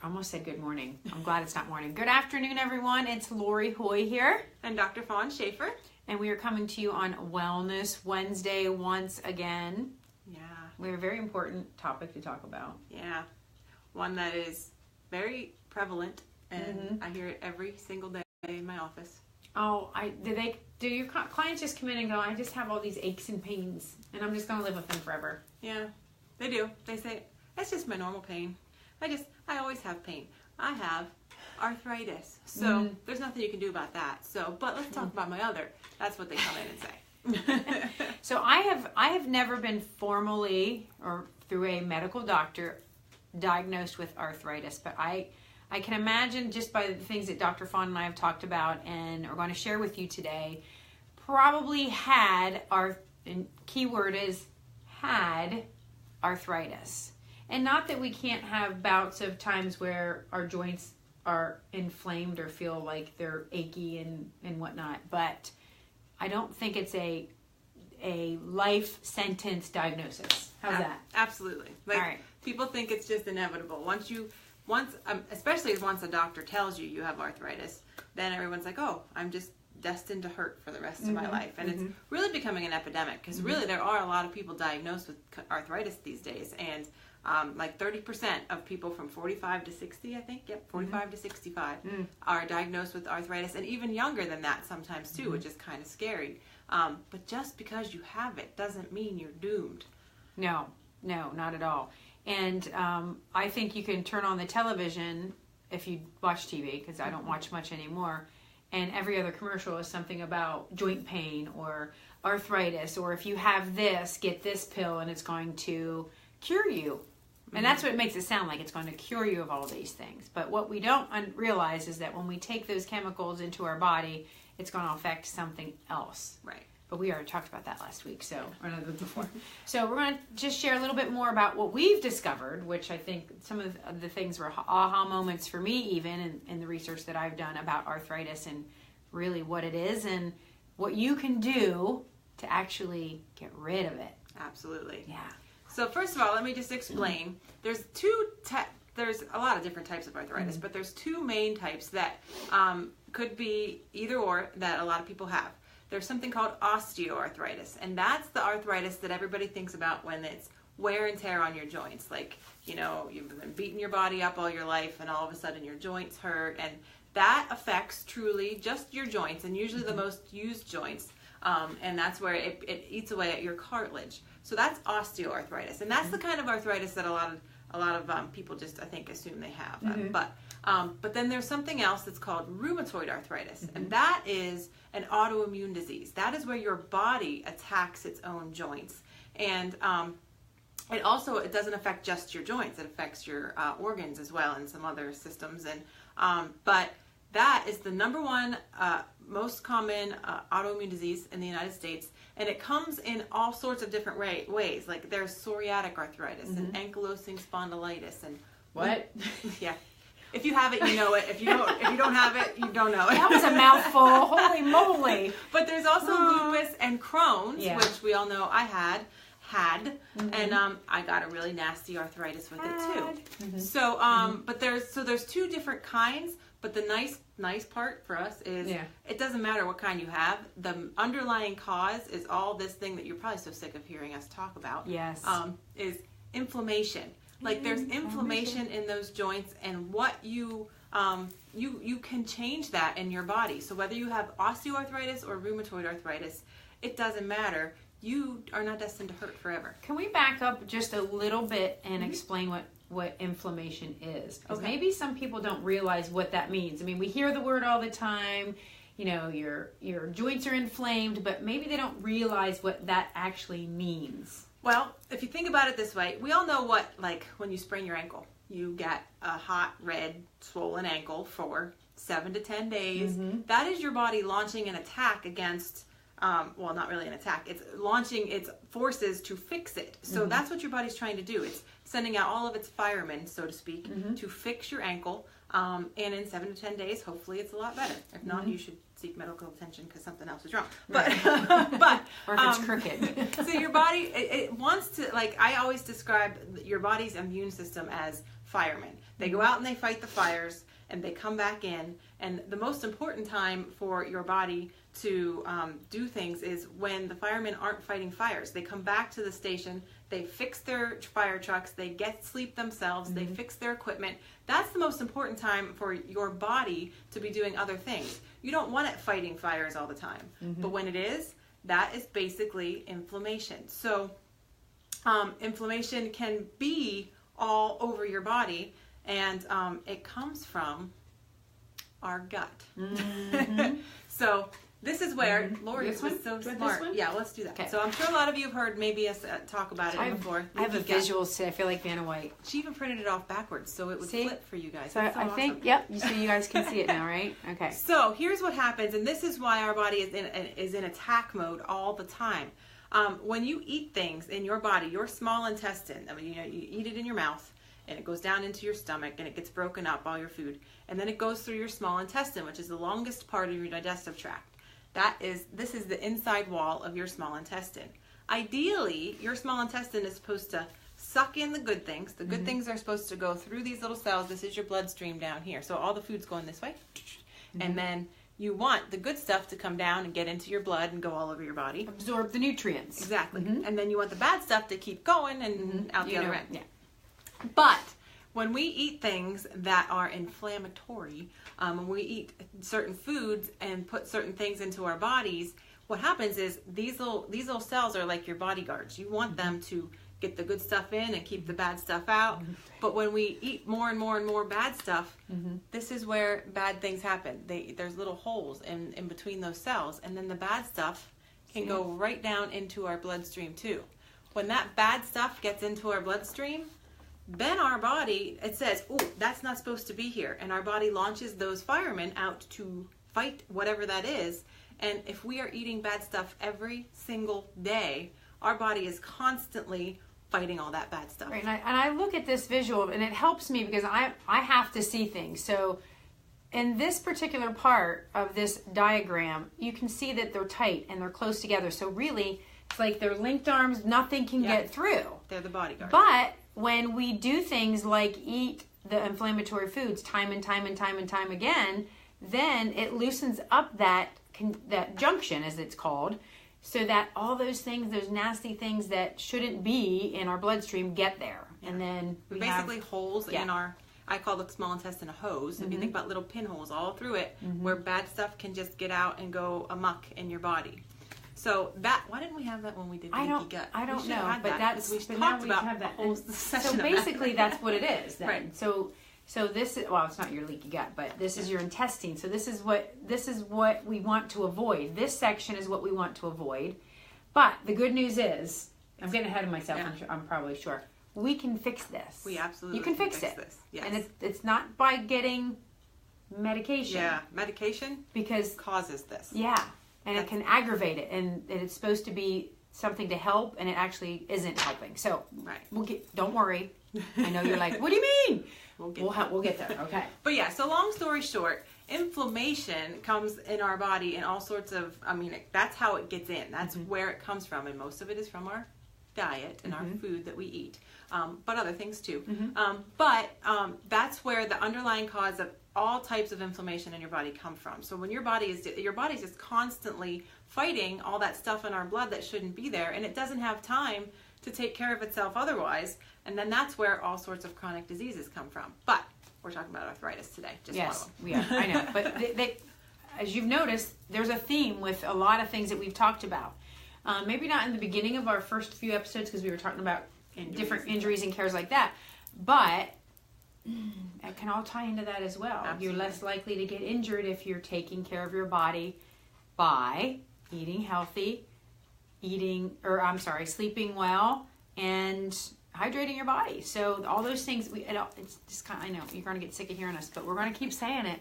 Almost said good morning. I'm glad it's not morning. Good afternoon, everyone. It's Lori Hoy here. And Dr. Fawn Schaefer. And we are coming to you on Wellness Wednesday once again. Yeah. We have a very important topic to talk about. Yeah. One that is very prevalent, and I hear it every single day in my office. Oh, do your clients just come in and go, I just have all these aches and pains, and I'm just going to live with them forever? Yeah, they do. They say, it's just my normal pain. I always have pain. I have arthritis. So there's nothing you can do about that. But let's talk about my other. That's what they come in and say. So I have never been formally or through a medical doctor diagnosed with arthritis, but I can imagine just by the things that Dr. Fawn and I have talked about and are going to share with you today, probably had and keyword is had arthritis. And not that we can't have bouts of times where our joints are inflamed or feel like they're achy and whatnot, but I don't think it's a life sentence diagnosis. How's that? Absolutely. All right. People think it's just inevitable. Especially once a doctor tells you have arthritis, then everyone's like, oh, I'm just destined to hurt for the rest of my life. And it's really becoming an epidemic because really there are a lot of people diagnosed with arthritis these days. And like 30% of people from 45 to 60, I think, 45 to 65 are diagnosed with arthritis, and even younger than that sometimes too, which is kind of scary. But just because you have it doesn't mean you're doomed. No, not at all. And I think you can turn on the television if you watch TV, because I don't watch much anymore, and every other commercial is something about joint pain or arthritis, or if you have this, get this pill and it's going to cure you. And that's what makes it sound like it's going to cure you of all these things. But what we don't realize is that when we take those chemicals into our body, it's going to affect something else. Right. But we already talked about that last week, or no, before. So we're going to just share a little bit more about what we've discovered, which I think some of the things were aha moments for me, even in the research that I've done about arthritis and really what it is and what you can do to actually get rid of it. Absolutely. Yeah. So first of all, let me just explain. There's a lot of different types of arthritis, but there's two main types that could be either or that a lot of people have. There's something called osteoarthritis, and that's the arthritis that everybody thinks about when it's wear and tear on your joints. Like, you've been beating your body up all your life, and all of a sudden your joints hurt, and that affects truly just your joints, and usually the most used joints, and that's where it eats away at your cartilage. So that's osteoarthritis, and that's the kind of arthritis that a lot of people just, I think, assume they have. But then there's something else that's called rheumatoid arthritis, and that is an autoimmune disease. That is where your body attacks its own joints, and it doesn't affect just your joints; it affects your organs as well and some other systems. And but that is the number one most common autoimmune disease in the United States. And it comes in all sorts of different ways. Like there's psoriatic arthritis and ankylosing spondylitis and what? Yeah. If you have it, you know it. If you don't have it, you don't know it. That was a mouthful. Holy moly! But there's also lupus and Crohn's, which we all know I had, and I got a really nasty arthritis with it too. So but there's two different kinds. But the nice part for us is it doesn't matter what kind you have. The underlying cause is all this thing that you're probably so sick of hearing us talk about. Yes. Is inflammation. Like there's inflammation in those joints, and what you can change that in your body. So whether you have osteoarthritis or rheumatoid arthritis, it doesn't matter. You are not destined to hurt forever. Can we back up just a little bit and explain what inflammation is? Because maybe some people don't realize what that means. I mean, we hear the word all the time, your joints are inflamed, but maybe they don't realize what that actually means. Well, if you think about it this way, we all know what, like when you sprain your ankle, you get a hot, red, swollen ankle for 7 to 10 days. That is your body launching an attack against, not really an attack. It's launching its forces to fix it. So that's what your body's trying to do. It's sending out all of its firemen, so to speak, to fix your ankle. And in 7 to 10 days, hopefully it's a lot better. If not, you should seek medical attention because something else is wrong. But, or if it's crooked. So your body, it wants to, like I always describe your body's immune system as firemen. They go out and they fight the fires and they come back in. And the most important time for your body to do things is when the firemen aren't fighting fires. They come back to the station, they fix their fire trucks, they get sleep themselves, they fix their equipment. That's the most important time for your body to be doing other things. You don't want it fighting fires all the time. But when it is, that is basically inflammation. So inflammation can be all over your body, and it comes from our gut. So this is where Lori was so smart. Yeah, let's do that. Okay. So I'm sure a lot of you have heard maybe us talk about it before. I have a visual today. I feel like Vanna White. She even printed it off backwards so it would flip for you guys. So I think, so you guys can see it now, right? Okay. So here's what happens, and this is why our body is in attack mode all the time. When you eat things in your body, your small intestine, I mean, you eat it in your mouth, and it goes down into your stomach, and it gets broken up, all your food, and then it goes through your small intestine, which is the longest part of your digestive tract. This is the inside wall of your small intestine. Ideally, your small intestine is supposed to suck in the good things. The good things are supposed to go through these little cells. This is your bloodstream down here. So all the food's going this way. And then you want the good stuff to come down and get into your blood and go all over your body. Absorb the nutrients. Exactly. And then you want the bad stuff to keep going and out the other end. Yeah. But when we eat things that are inflammatory, when we eat certain foods and put certain things into our bodies, what happens is these little cells are like your bodyguards. You want them to get the good stuff in and keep the bad stuff out. But when we eat more and more and more bad stuff, this is where bad things happen. There's little holes in between those cells, and then the bad stuff can go right down into our bloodstream too. When that bad stuff gets into our bloodstream, then our body, it says, oh, that's not supposed to be here. And our body launches those firemen out to fight whatever that is. And if we are eating bad stuff every single day, our body is constantly fighting all that bad stuff. Right, and I look at this visual, and it helps me because I have to see things. So in this particular part of this diagram, you can see that they're tight and they're close together. So really, it's like they're linked arms, nothing can get through. They're the bodyguard. But when we do things like eat the inflammatory foods time and time and time and time again, then it loosens up that junction, as it's called, so that all those things, those nasty things that shouldn't be in our bloodstream get there. And then we basically have holes in our, I call the small intestine a hose. If you think about little pinholes all through it, where bad stuff can just get out and go amok in your body. So why didn't we have that when we did leaky gut? I don't know, but we talked about that whole session. So basically, that's what it is. Then. Right. So this is, well, it's not your leaky gut, but this is your intestine. So this is what we want to avoid. This section is what we want to avoid. But the good news is, I'm getting ahead of myself. I'm probably sure we can fix this. We absolutely can fix it. This. Yes. And it's not by getting medication. Yeah, medication because causes this. Yeah. And it can aggravate it, and it's supposed to be something to help, and it actually isn't helping. So, don't worry. I know you're like, what do you mean? We'll get there. Okay. But yeah, so long story short, inflammation comes in our body in all sorts of. That's how it gets in. That's where it comes from, and most of it is from our diet and our food that we eat, but other things too. But that's where the underlying cause of all types of inflammation in your body come from. So when your body's just constantly fighting all that stuff in our blood that shouldn't be there, and it doesn't have time to take care of itself otherwise, and then that's where all sorts of chronic diseases come from. But we're talking about arthritis today. Just one of them. We are. I know. But as you've noticed, there's a theme with a lot of things that we've talked about. Maybe not in the beginning of our first few episodes because we were talking about different injuries and cares like that, but it can all tie into that as well. Absolutely. You're less likely to get injured if you're taking care of your body by eating healthy, sleeping well, and hydrating your body. So all those things, it's just kind of, I know you're going to get sick of hearing us, but we're going to keep saying it.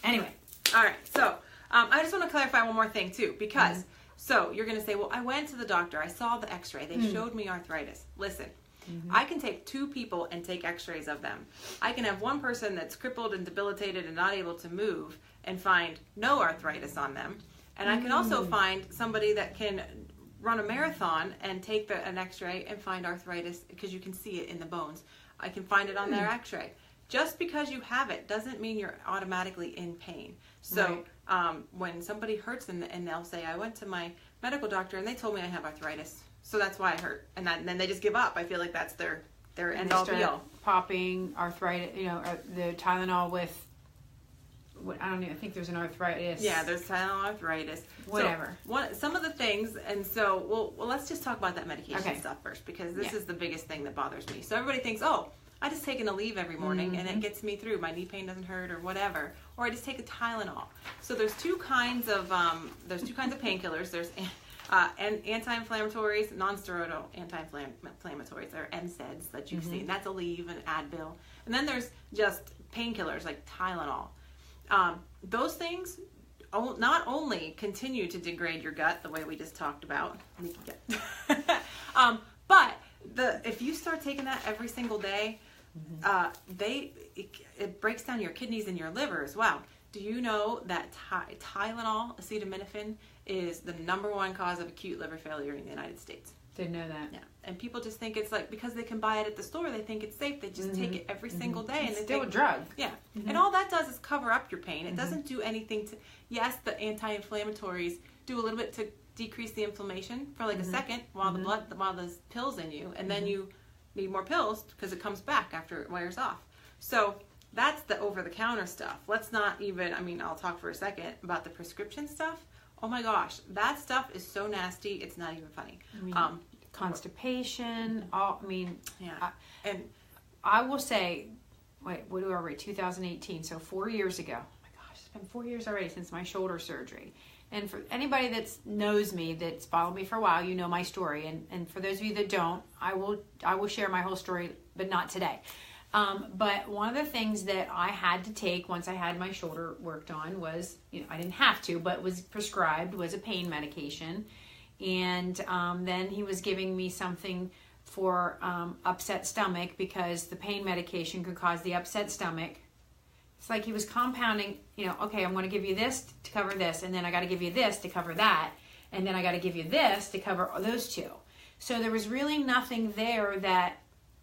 Anyway. All right. So I just want to clarify one more thing too, because so you're going to say, well, I went to the doctor. I saw the x-ray. They showed me arthritis. Listen, I can take 2 people and take x-rays of them. I can have one person that's crippled and debilitated and not able to move and find no arthritis on them. And I can also find somebody that can run a marathon and take an x-ray and find arthritis because you can see it in the bones. I can find it on their x-ray. Just because you have it doesn't mean you're automatically in pain. So when somebody hurts and they'll say, I went to my medical doctor and they told me I have arthritis, so that's why I hurt. And then they just give up. I feel like that's their end all be all. Popping arthritis, the Tylenol with, I don't even think there's an arthritis. Yeah, there's Tylenol arthritis. Whatever. So some of the things, and so, well, let's just talk about that medication stuff first, because this is the biggest thing that bothers me. So everybody thinks, I just take an Aleve every morning and it gets me through. My knee pain doesn't hurt or whatever. Or I just take a Tylenol. So there's two kinds of painkillers. There's anti-inflammatories, non-steroidal anti-inflammatories. They're NSAIDs that you've seen. That's Aleve and Advil. And then there's just painkillers like Tylenol. Those things not only continue to degrade your gut the way we just talked about, but if you start taking that every single day, it breaks down your kidneys and your liver as well. Do you know that Tylenol, acetaminophen, is the #1 cause of acute liver failure in the United States? Didn't know that. Yeah, and people just think it's like, because they can buy it at the store, they think it's safe. They just take it every single day. It's and still a drug. Yeah, and all that does is cover up your pain. It doesn't do anything to. Yes, the anti-inflammatories do a little bit to decrease the inflammation for like a second while the pill's in you, and then you need more pills because it comes back after it wears off. So that's the over-the-counter stuff. Let's not even. I'll talk for a second about the prescription stuff. Oh my gosh, that stuff is so nasty. It's not even funny. Constipation. And I will say, what do I read? 2018. So 4 years ago. Oh my gosh, it's been 4 years already since my shoulder surgery. And for anybody that knows me, that's followed me for a while, you know my story. And for those of you that don't, I will share my whole story, but not today. But one of the things that I had to take once I had my shoulder worked on was, I didn't have to, but was prescribed, was a pain medication. And then he was giving me something for upset stomach, because the pain medication could cause the upset stomach. It's like he was compounding, okay, I'm going to give you this to cover this, and then I got to give you this to cover that, and then I got to give you this to cover those two. So there was really nothing there that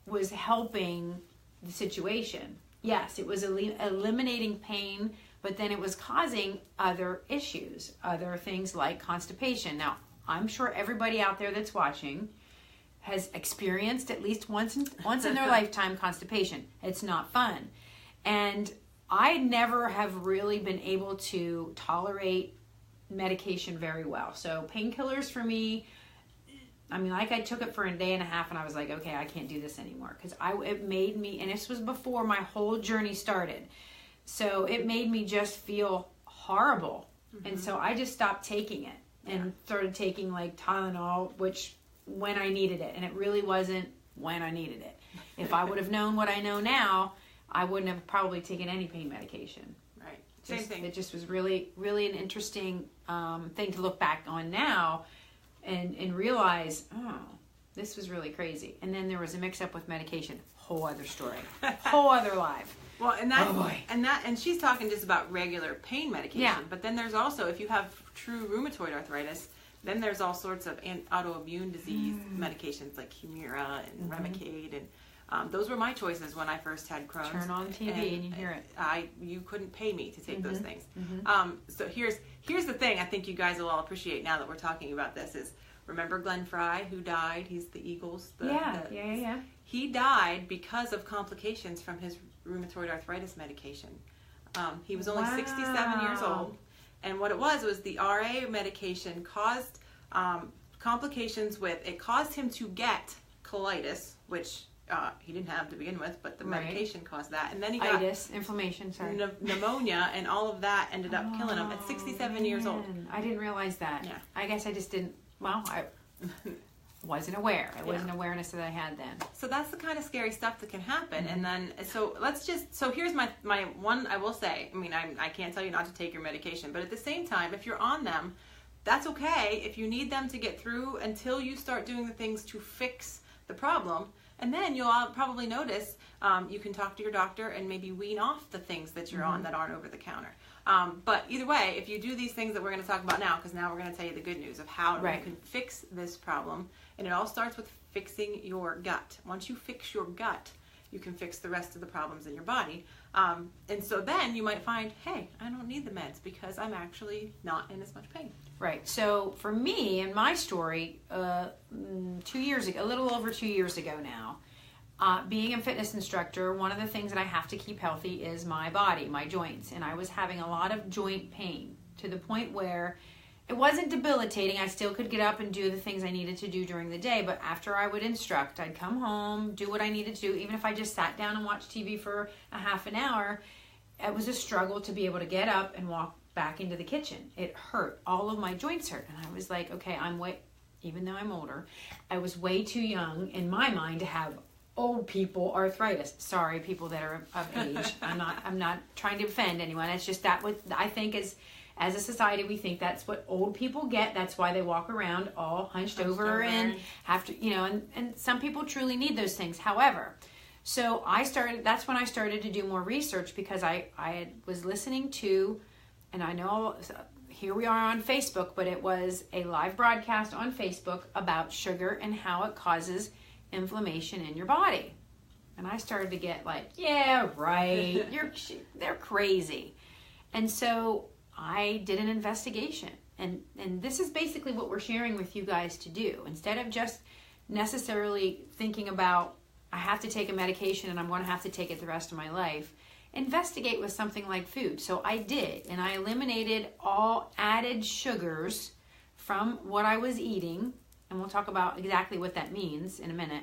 was helping the situation. Yes, it was eliminating pain, but then it was causing other issues, other things like constipation. Now, I'm sure everybody out there that's watching has experienced at least once in their lifetime constipation. It's not fun. And I never have really been able to tolerate medication very well. So painkillers for me, I took it for a day and a half and I was like, okay, I can't do this anymore. Because it made me, and this was before my whole journey started. So it made me just feel horrible. And so I just stopped taking it and started taking like Tylenol, which when I needed it. And it really wasn't when I needed it. If I would have known what I know now, I wouldn't have probably taken any pain medication. Right. Same thing. It just was really, really an interesting thing to look back on now and realize, this was really crazy. And then there was a mix-up with medication. Whole other story. Whole other life. Well, and she's talking just about regular pain medication. Yeah. But then there's also, if you have true rheumatoid arthritis, then there's all sorts of autoimmune disease medications like Humira and Remicade, and those were my choices when I first had Crohn's. Turn on TV and you hear it. You couldn't pay me to take those things. So here's the thing I think you guys will all appreciate now that we're talking about this is, remember Glenn Fry, who died? He's the Eagles. Yeah. He died because of complications from his rheumatoid arthritis medication. He was only 67 years old. And what it was the RA medication caused complications it caused him to get colitis, which he didn't have to begin with, but the medication caused that. And then he got inflammation, pneumonia, and all of that ended up killing him at 67 years old. I didn't realize that. Yeah. I guess I just didn't, I wasn't aware. It wasn't awareness that I had then. So that's the kind of scary stuff that can happen. And then, so here's my one, I will say, I can't tell you not to take your medication, but at the same time, if you're on them, that's okay if you need them to get through until you start doing the things to fix the problem. And then you'll probably notice you can talk to your doctor and maybe wean off the things that you're on that aren't over the counter. But either way, if you do these things that we're going to talk about now, because now we're going to tell you the good news of how you can fix this problem. And it all starts with fixing your gut. Once you fix your gut, you can fix the rest of the problems in your body. And so then you might find, hey, I don't need the meds because I'm actually not in as much pain. Right. So for me, in my story, 2 years ago, a little over 2 years ago now, being a fitness instructor, one of the things that I have to keep healthy is my body, my joints. And I was having a lot of joint pain to the point where it wasn't debilitating. I still could get up and do the things I needed to do during the day. But after I would instruct, I'd come home, do what I needed to do. Even if I just sat down and watched TV for a half an hour, it was a struggle to be able to get up and walk back into the kitchen. It hurt. All of my joints hurt. And I was like, okay, even though I'm older, I was way too young in my mind to have old people arthritis. Sorry, people that are of age. I'm not trying to offend anyone. It's just that what I think is, as a society, we think that's what old people get. That's why they walk around all hunched over and have to, and some people truly need those things. However, so that's when I started to do more research, because I was listening to, and I know here we are on Facebook, but it was a live broadcast on Facebook about sugar and how it causes inflammation in your body. And I started to get like, yeah, right, they're crazy. And so I did an investigation, and this is basically what we're sharing with you guys to do. Instead of just necessarily thinking about, I have to take a medication and I'm going to have to take it the rest of my life, investigate with something like food. So I did, and I eliminated all added sugars from what I was eating, and we'll talk about exactly what that means in a minute,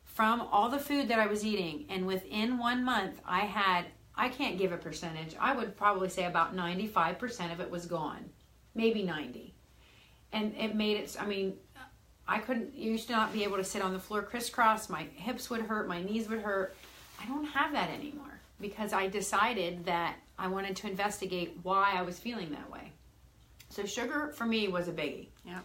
from all the food that I was eating. And within 1 month, I can't give a percentage. I would probably say about 95% of it was gone. Maybe 90. And it made it, I used to not be able to sit on the floor crisscross. My hips would hurt, my knees would hurt. I don't have that anymore, because I decided that I wanted to investigate why I was feeling that way. So sugar for me was a biggie. Yeah.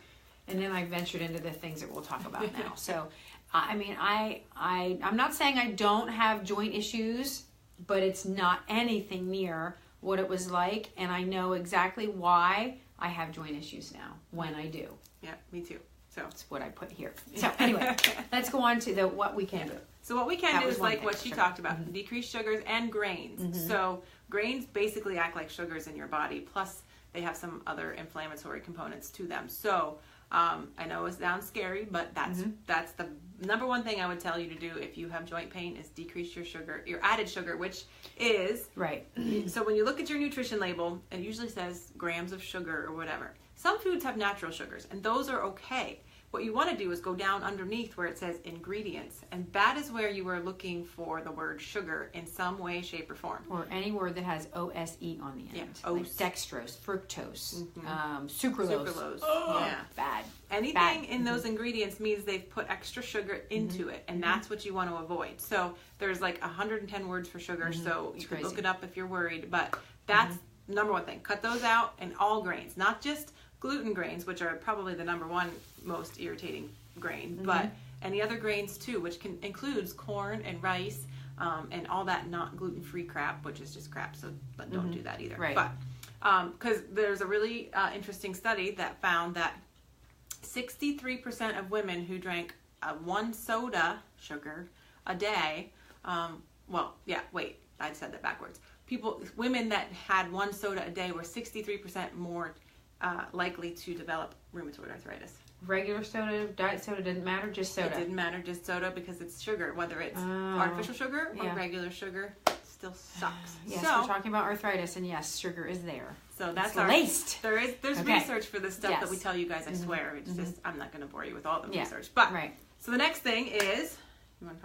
And then I ventured into the things that we'll talk about now. So, I'm not saying I don't have joint issues, but it's not anything near what it was like. And I know exactly why I have joint issues now when I do. Yeah, me too. So that's what I put here. So anyway, let's go on to what we can do. So what we can do is like what she talked about, decrease sugars and grains. So grains basically act like sugars in your body, plus they have some other inflammatory components to them. So I know it sounds scary, but that's the number one thing I would tell you to do if you have joint pain is decrease your sugar, your added sugar, which is right. So when you look at your nutrition label, it usually says grams of sugar or whatever. Some foods have natural sugars, and those are okay. What you want to do is go down underneath where it says ingredients, and that is where you are looking for the word sugar in some way, shape, or form. Or any word that has OSE on the end. Yeah, like dextrose, fructose, sucralose. Oh, yeah. Bad. Anything in those ingredients means they've put extra sugar into it, and that's what you want to avoid. So there's like 110 words for sugar, so you can look it up if you're worried, but that's number one thing. Cut those out, and all grains, not just gluten grains, which are probably the number one most irritating grain, but any other grains too, which includes corn and rice, and all that not gluten-free crap, which is just crap, so don't do that either. Right. But because there's a really interesting study that found that 63% of women who drank 1 soda sugar a day, I said that backwards. Women that had 1 soda a day were 63% more likely to develop rheumatoid arthritis. Regular soda, diet soda, didn't matter, just soda. It didn't matter, just soda, because it's sugar. Whether it's artificial sugar or regular sugar, it still sucks. Yes, we're talking about arthritis, and yes, sugar is there. So that's laced. There's research for this stuff that we tell you guys. I swear, it's just I'm not going to bore you with all the research. But so the next thing is, are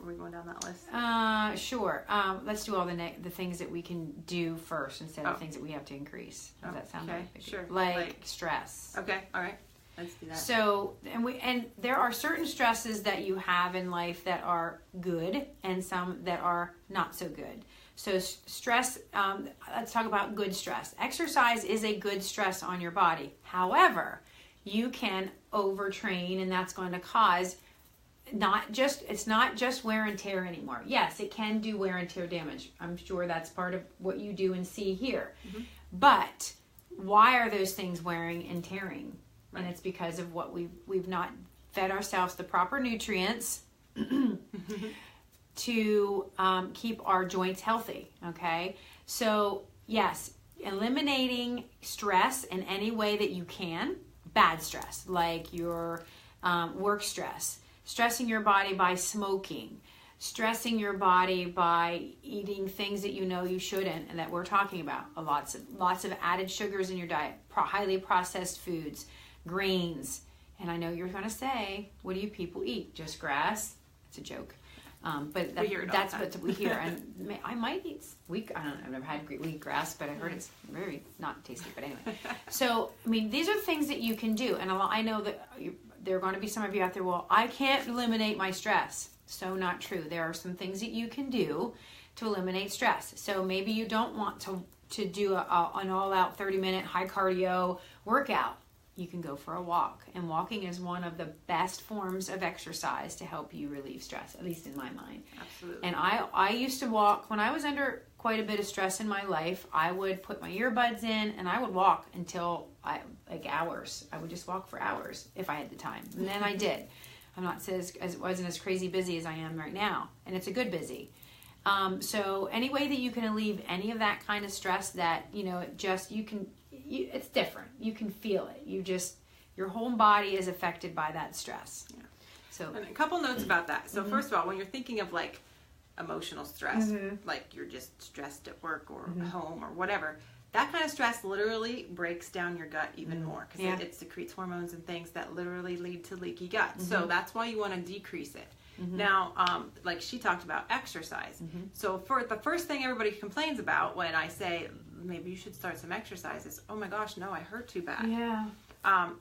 we going down that list? Sure. Let's do all the things that we can do first instead of things that we have to increase. Does that sound okay? Like Sure. Like stress. Okay. All right. Let's do that. So, and there are certain stresses that you have in life that are good, and some that are not so good. So stress, let's talk about good stress. Exercise is a good stress on your body. However, you can overtrain, and that's going to cause it's not just wear and tear anymore. Yes, it can do wear and tear damage. I'm sure that's part of what you do and see here. But why are those things wearing and tearing? Right. And it's because of what we've not fed ourselves the proper nutrients to keep our joints healthy. Okay, so yes, eliminating stress in any way that you can. Bad stress, like your work stress, stressing your body by smoking, stressing your body by eating things that you know you shouldn't, and that we're talking about. Lots of added sugars in your diet, highly processed foods, grains. And I know you're going to say, what do you people eat? Just grass? It's a joke. But that's what we hear. And I might eat I don't know, I've never had wheatgrass, but I heard it's very not tasty. But anyway. So, I mean, these are things that you can do. And I know that there are going to be some of you out there, well, I can't eliminate my stress. So not true. There are some things that you can do to eliminate stress. So maybe you don't want to do an all-out 30-minute high cardio workout. You can go for a walk. And walking is one of the best forms of exercise to help you relieve stress, at least in my mind. Absolutely. And I used to walk, when I was under quite a bit of stress in my life, I would put my earbuds in and I would walk until hours. I would just walk for hours if I had the time. And then I did. I'm not wasn't as crazy busy as I am right now. And it's a good busy. So any way that you can relieve any of that kind of stress that, it's different. You can feel it. Your whole body is affected by that stress. Yeah. So, and a couple notes about that. So first of all, when you're thinking of like emotional stress, like you're just stressed at work or home or whatever, that kind of stress literally breaks down your gut even more because it secretes hormones and things that literally lead to leaky gut. So that's why you want to decrease it. Now, like she talked about exercise. So for the first thing everybody complains about when I say maybe you should start some exercise is, oh my gosh, no, I hurt too bad. Yeah.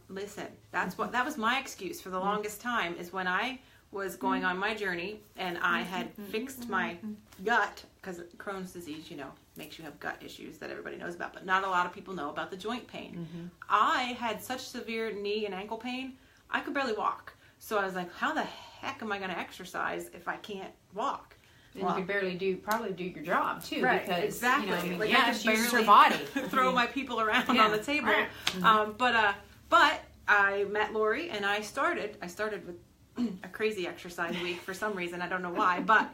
Listen, that was my excuse for the longest time is when I was going on my journey and I had fixed my gut because Crohn's disease, makes you have gut issues that everybody knows about, but not a lot of people know about the joint pain. I had such severe knee and ankle pain, I could barely walk. So I was like, how the heck am I going to exercise if I can't walk? And you could probably do your job too. Right, because, exactly. I could barely her body. throw my people around on the table. Right. But I met Lori and I started with a crazy exercise week for some reason. I don't know why. But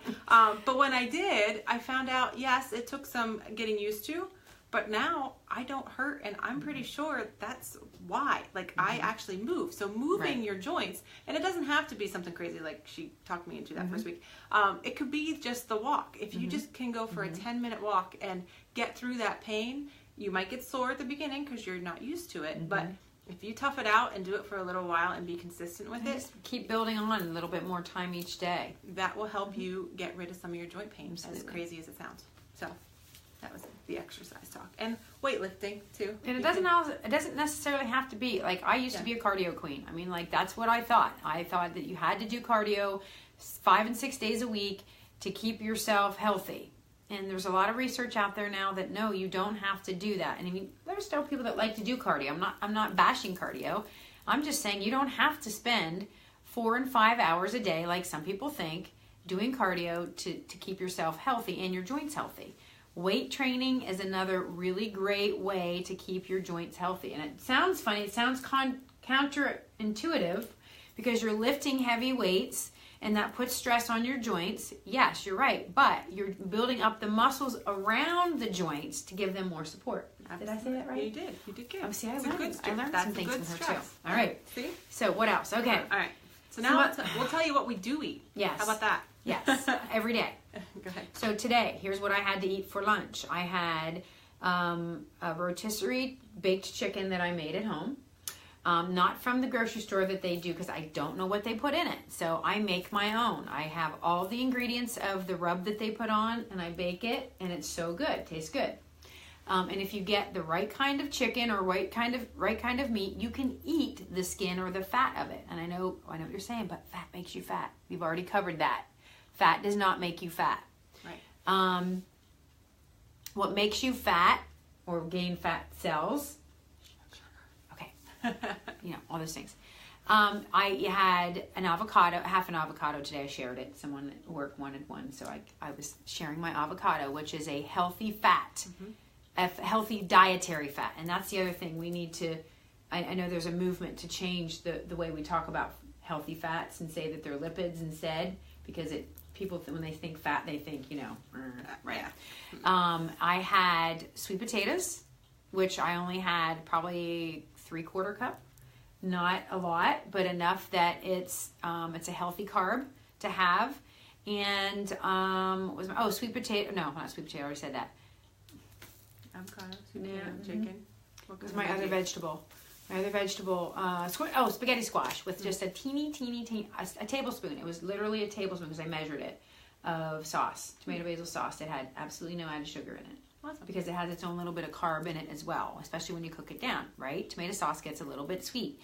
when I did, I found out, yes, it took some getting used to. But now I don't hurt, and I'm pretty sure that's why. Like, I actually move. So moving your joints, and it doesn't have to be something crazy like she talked me into that first week. It could be just the walk. If you just can go for a 10-minute walk and get through that pain, you might get sore at the beginning because you're not used to it. But if you tough it out and do it for a little while and be consistent with it, just keep building on a little bit more time each day. That will help you get rid of some of your joint pain, as crazy as it sounds. So that was the exercise talk. And weightlifting too. And it doesn't necessarily have to be like I used to be a cardio queen. I mean, like that's what I thought. I thought that you had to do cardio 5 and 6 days a week to keep yourself healthy. And there's a lot of research out there now that no, you don't have to do that. And I mean, there's still people that like to do cardio. I'm not bashing cardio. I'm just saying you don't have to spend 4 and 5 hours a day like some people think doing cardio to keep yourself healthy and your joints healthy. Weight training is another really great way to keep your joints healthy. And it sounds funny. It sounds counterintuitive because you're lifting heavy weights and that puts stress on your joints. Yes, you're right. But you're building up the muscles around the joints to give them more support. Did I say that right? You did. You did good. Oh, see, I learned some things from her stress. too. All right. See? So what else? Okay. All right. So now we'll tell you what we do eat. Yes. How about that? Yes. Every day. Go ahead. So today, here's what I had to eat for lunch. I had a rotisserie baked chicken that I made at home. Not from the grocery store that they do because I don't know what they put in it. So I make my own. I have all the ingredients of the rub that they put on and I bake it and it's so good. It tastes good. And if you get the right kind of chicken or right kind of meat, you can eat the skin or the fat of it. And I know what you're saying, but fat makes you fat. We've already covered that. Fat does not make you fat. Right. What makes you fat or gain fat cells? Okay. All those things. I had an avocado, half an avocado today. I shared it. Someone at work wanted one, so I was sharing my avocado, which is a healthy fat, a healthy dietary fat. And that's the other thing we need to, I know there's a movement to change the way we talk about healthy fats and say that they're lipids instead, because people, when they think fat, they think, right. Yeah. I had sweet potatoes, which I only had probably 3/4 cup. Not a lot, but enough that it's a healthy carb to have. And sweet potato. No, not sweet potato. I already said that. Avocado, sweet potato, chicken. What It was my other vegetable. Spaghetti squash with just a teeny, a tablespoon. It was literally a tablespoon because I measured it, of sauce, tomato basil sauce. It had absolutely no added sugar in it. Awesome. Because it has its own little bit of carb in it as well, especially when you cook it down, right? Tomato sauce gets a little bit sweet.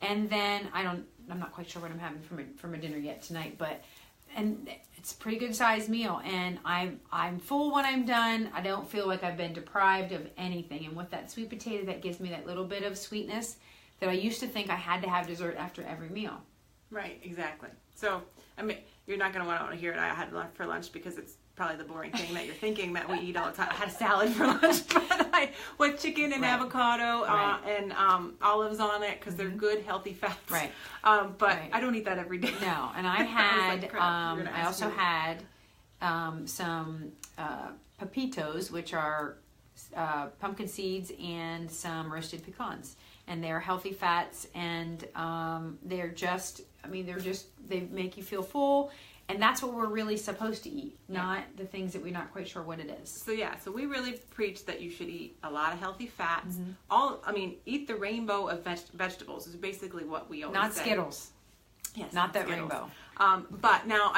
And then I'm not quite sure what I'm having from a dinner yet tonight, and it's a pretty good sized meal, and I'm full when I'm done. I don't feel like I've been deprived of anything. And with that sweet potato, that gives me that little bit of sweetness that I used to think I had to have dessert after every meal. Right, exactly. So, I mean, you're not going to want to hear it. I had lunch for lunch because it's probably the boring thing that you're thinking that we eat all the time. I had a salad for lunch with chicken and avocado and olives on it because they're good, healthy fats. Right. But I don't eat that every day. No, and I had, I also had some pepitos, which are pumpkin seeds and some roasted pecans. And they're healthy fats, and they make you feel full. And that's what we're really supposed to eat, not the things that we're not quite sure what it is. So we really preach that you should eat a lot of healthy fats. Eat the rainbow of vegetables is basically what we always say. Not Skittles. Yes, not that Skittles. rainbow. But now,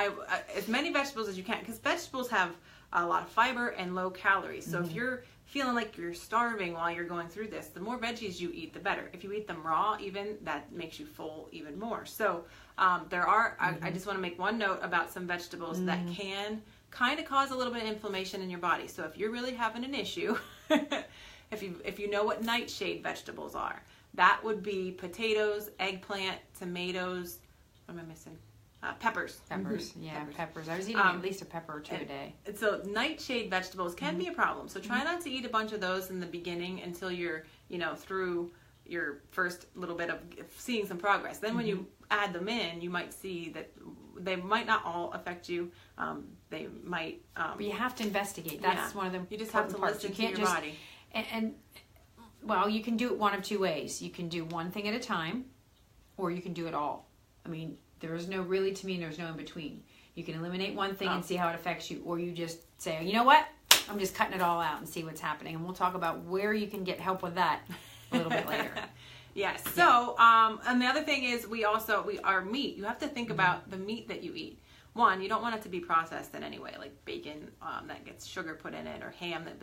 as many vegetables as you can, because vegetables have a lot of fiber and low calories. So if you're feeling like you're starving while you're going through this, the more veggies you eat, the better. If you eat them raw, even, that makes you full even more. So I just want to make one note about some vegetables that can kind of cause a little bit of inflammation in your body. So if you're really having an issue, if you know what nightshade vegetables are, that would be potatoes, eggplant, tomatoes. What am I missing? Peppers. Peppers. I was eating at least a pepper or two a day. So nightshade vegetables can be a problem. So try not to eat a bunch of those in the beginning until you're, through your first little bit of seeing some progress. Then when you add them in, you might see that they might not all affect you. They might. But you have to investigate. That's one of the You just have to listen to your body. Well, you can do it one of two ways. You can do one thing at a time, or you can do it all. I mean, there's no in between. You can eliminate one thing and see how it affects you, or you just say, you know what? I'm just cutting it all out and see what's happening. And we'll talk about where you can get help with that a little bit later. Yes. So, and the other thing is our meat. You have to think about the meat that you eat. One, you don't want it to be processed in any way, like bacon that gets sugar put in it, or ham that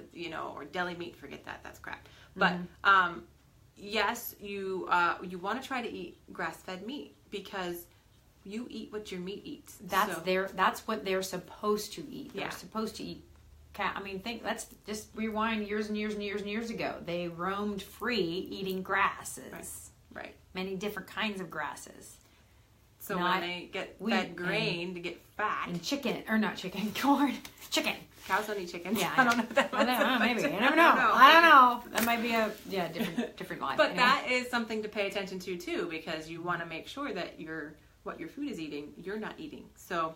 or deli meat. Forget that. That's crap. But yes, you want to try to eat grass-fed meat because you eat what your meat eats. That's what they're supposed to eat. They're supposed to eat cat. Let's just rewind years and years and years and years ago. They roamed free eating grasses. Right. Many different kinds of grasses. So when they get fed grain to get fat. And corn. Chicken. Cows don't eat chicken. Yeah, I don't know that. I don't know, maybe. I never know. I don't know. That might be a different life. But that is something to pay attention to too, because you want to make sure that what your food is eating, you're not eating. So,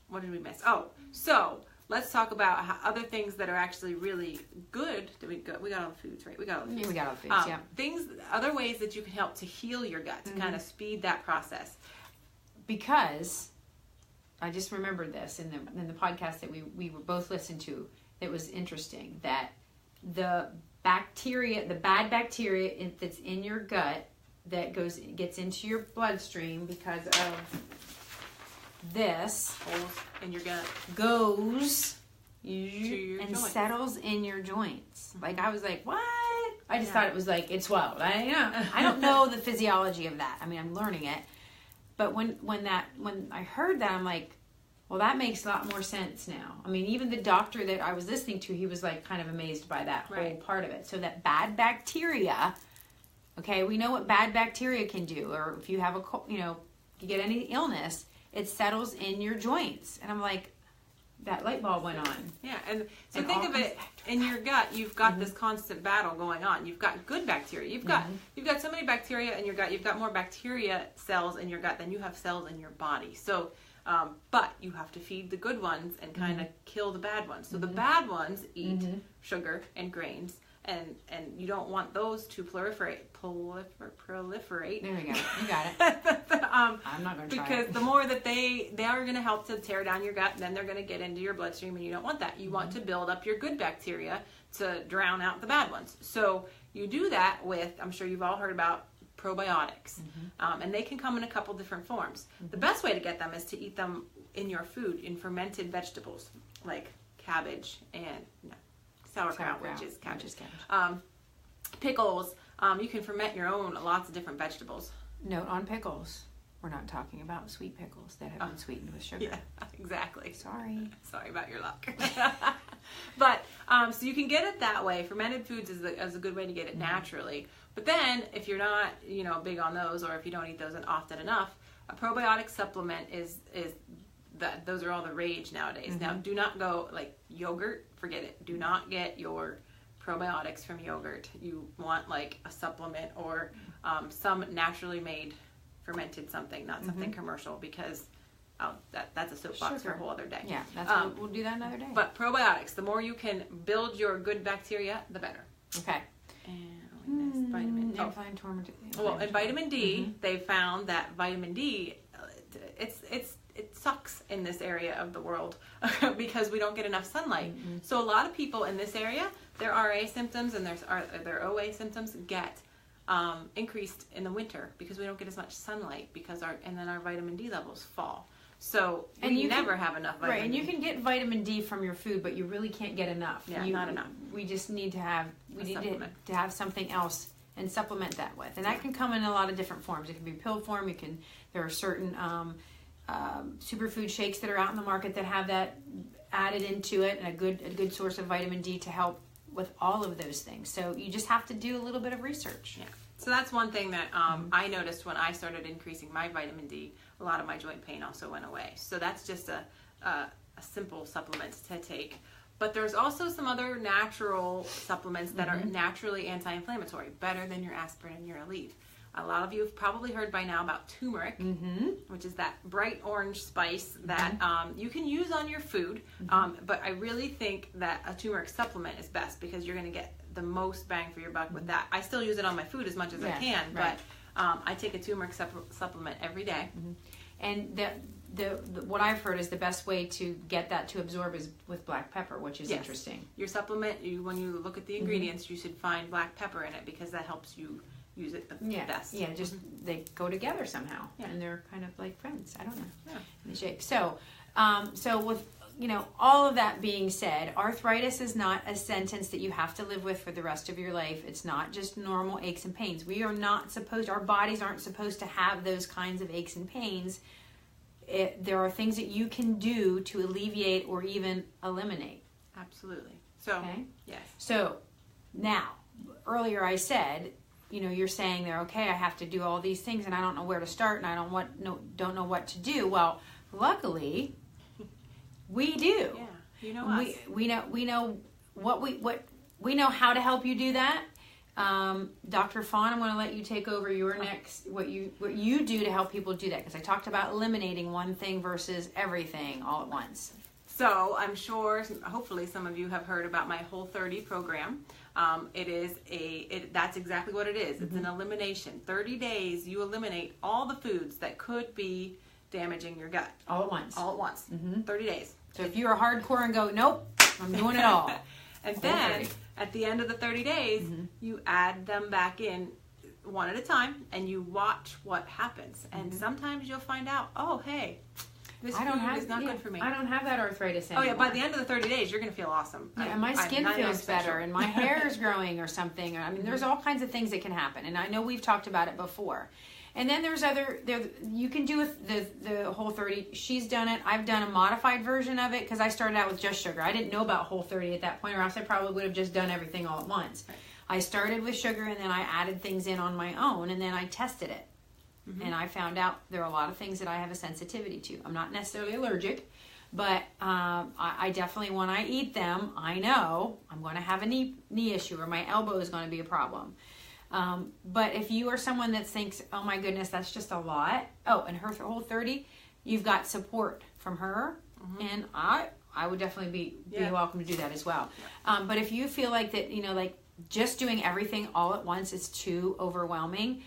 what did we miss? So let's talk about other things that are actually really good. We got all the foods, right? We got all the foods. We got all the foods, other ways that you can help to heal your gut, to kind of speed that process. Because I just remembered this in the podcast that we were both listened to. It was interesting that the bad bacteria that's in your gut that gets into your bloodstream because of this holes in your gut goes to your and joints. Settles in your joints. Like I was like, what? I just thought it was like it swelled. I don't know the physiology of that. I'm learning it. But when I heard that, I'm like, well, that makes a lot more sense now. Even the doctor that I was listening to, he was like kind of amazed by that whole part of it. So that bad bacteria Okay, we know what bad bacteria can do, or if you have you get any illness, it settles in your joints. And I'm like, that light bulb went on. Yeah, and so think of it in your gut. You've got this constant battle going on. You've got good bacteria. You've got so many bacteria in your gut. You've got more bacteria cells in your gut than you have cells in your body. So, but you have to feed the good ones and kind of kill the bad ones. So the bad ones eat sugar and grains, and you don't want those to proliferate. There we go. You got it. I'm not going to try because it. the more that they are going to help to tear down your gut, and then they're going to get into your bloodstream, and you don't want that. You want to build up your good bacteria to drown out the bad ones. So you do that with, I'm sure you've all heard about probiotics, and they can come in a couple different forms. The best way to get them is to eat them in your food, in fermented vegetables like cabbage and sauerkraut, which is cabbage. Pickles. You can ferment your own lots of different vegetables. Note on pickles. We're not talking about sweet pickles that have been sweetened with sugar. Yeah, exactly. Sorry about your luck. But so you can get it that way. Fermented foods is a good way to get it naturally. But then if you're not big on those, or if you don't eat those often enough, a probiotic supplement is that those are all the rage nowadays. Now, do not go like yogurt. Forget it. Do not get your probiotics from yogurt. You want like a supplement or some naturally made fermented something, not something commercial, because that's a soapbox for a whole other day. Yeah, we'll do that another day. But probiotics, the more you can build your good bacteria, the better. Okay. And we missed vitamin D. Well, in vitamin D, they found that vitamin D, it sucks in this area of the world because we don't get enough sunlight. So a lot of people in this area, their RA symptoms and their OA symptoms get increased in the winter because we don't get as much sunlight and then our vitamin D levels fall. So you never have enough vitamin D. Right, and you can get vitamin D from your food, but you really can't get enough. Yeah, not enough. We just need to have to have something else and supplement that with, and that can come in a lot of different forms. It can be pill form. There are certain superfood shakes that are out in the market that have that added into it, and a good source of vitamin D to help with all of those things. So you just have to do a little bit of research. Yeah. So that's one thing that I noticed when I started increasing my vitamin D. A lot of my joint pain also went away. So that's just a simple supplement to take. But there's also some other natural supplements that are naturally anti-inflammatory, better than your aspirin and your Aleve. A lot of you have probably heard by now about turmeric, which is that bright orange spice that you can use on your food. But I really think that a turmeric supplement is best because you're going to get the most bang for your buck with that. I still use it on my food as much as I can, but I take a turmeric supplement every day. And what I've heard is the best way to get that to absorb is with black pepper, which is interesting. Your supplement, when you look at the ingredients, you should find black pepper in it because that helps you use it the best. Yeah, just they go together somehow, and they're kind of like friends. I don't know. Yeah. In the shape. So with all of that being said, arthritis is not a sentence that you have to live with for the rest of your life. It's not just normal aches and pains. Our bodies aren't supposed to have those kinds of aches and pains. There are things that you can do to alleviate or even eliminate. Absolutely. So, yes. So now, earlier I said, you're saying there, okay, I have to do all these things and I don't know where to start and I don't know what to do. Well, luckily, we do. Yeah, you know us. We know we know how to help you do that. Dr. Fawn, I'm going to let you take over your next what you do to help people do that, because I talked about eliminating one thing versus everything all at once. So I'm sure, hopefully, some of you have heard about my Whole30 program. That's exactly what it is. It's an elimination. 30 days, you eliminate all the foods that could be damaging your gut. All at once. 30 days. So if you're a hardcore and go, nope, I'm doing it all. And then at the end of the 30 days, you add them back in one at a time and you watch what happens. And sometimes you'll find out, oh, hey, this food is not good for me. I don't have that arthritis anymore. Oh, yeah, by the end of the 30 days, you're going to feel awesome. Yeah, my skin feels better and my hair is growing or something. I mean, there's all kinds of things that can happen. And I know we've talked about it before. And then you can do the Whole30. She's done it. I've done a modified version of it because I started out with just sugar. I didn't know about Whole30 at that point, or else I probably would have just done everything all at once. I started with sugar and then I added things in on my own and then I tested it. And I found out there are a lot of things that I have a sensitivity to. I'm not necessarily allergic, but I definitely, when I eat them, I know I'm going to have a knee issue or my elbow is going to be a problem. But if you are someone that thinks, oh my goodness, that's just a lot. Oh, and her Whole30, you've got support from her. And I would definitely be welcome to do that as well. But if you feel like that, like just doing everything all at once is too overwhelming,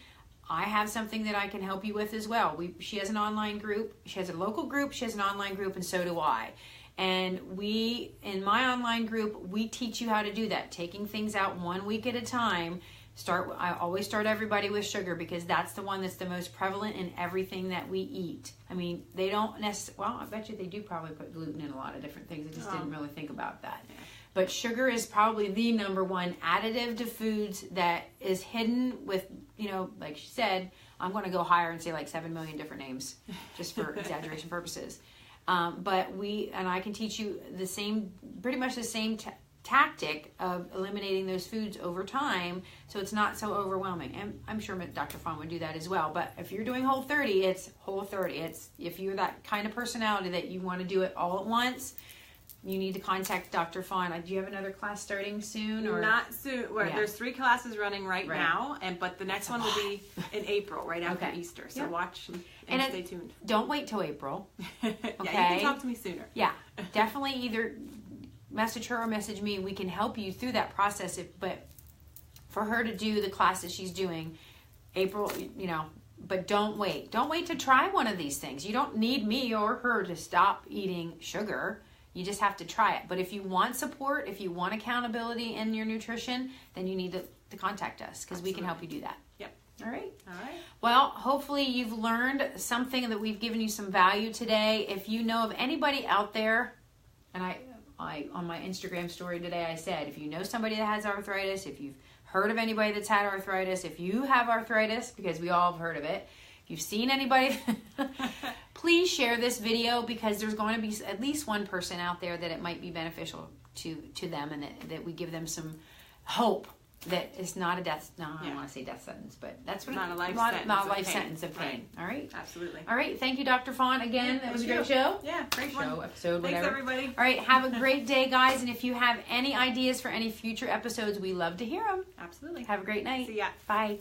I have something that I can help you with as well. She has an online group. She has a local group. She has an online group, and so do I. And in my online group, we teach you how to do that, taking things out 1 week at a time. I always start everybody with sugar because that's the one that's the most prevalent in everything that we eat. I mean, they don't necessarily, well, I bet you they do probably put gluten in a lot of different things. I just didn't really think about that. Yeah. But sugar is probably the number one additive to foods that is hidden with, like she said, I'm going to go higher and say like 7 million different names just for exaggeration purposes. But I can teach you pretty much the same tactic of eliminating those foods over time so it's not so overwhelming. And I'm sure Dr. Fawn would do that as well. But if you're doing Whole30, it's Whole30. If you're that kind of personality that you want to do it all at once, you need to contact Dr. Fawn. Do you have another class starting soon? Or not soon. There's 3 classes running right now, but the next one will be in April, right after Easter. So watch and stay tuned. Don't wait till April. Okay? You can talk to me sooner. Yeah, definitely either message her or message me. We can help you through that process. But for her to do the classes she's doing, April, but don't wait. Don't wait to try one of these things. You don't need me or her to stop eating sugar. You just have to try it. But if you want support, if you want accountability in your nutrition, then you need to contact us because we can help you do that. Yep. All right. Well, hopefully you've learned something that we've given you some value today. If you know of anybody out there, and I on my Instagram story today, I said, if you know somebody that has arthritis, if you've heard of anybody that's had arthritis, if you have arthritis, because we all have heard of it, if you've seen anybody, please share this video because there's going to be at least one person out there that it might be beneficial to them and that we give them some hope that it's not a death. No, I don't want to say death sentence, but that's what not a life sentence of pain. Right. All right. Absolutely. All right. Thank you, Dr. Fawn. Again, that was a great show. Yeah, great show, episode, whatever. Thanks, everybody. All right. Have a great day, guys. And if you have any ideas for any future episodes, we love to hear them. Absolutely. Have a great night. See ya. Bye.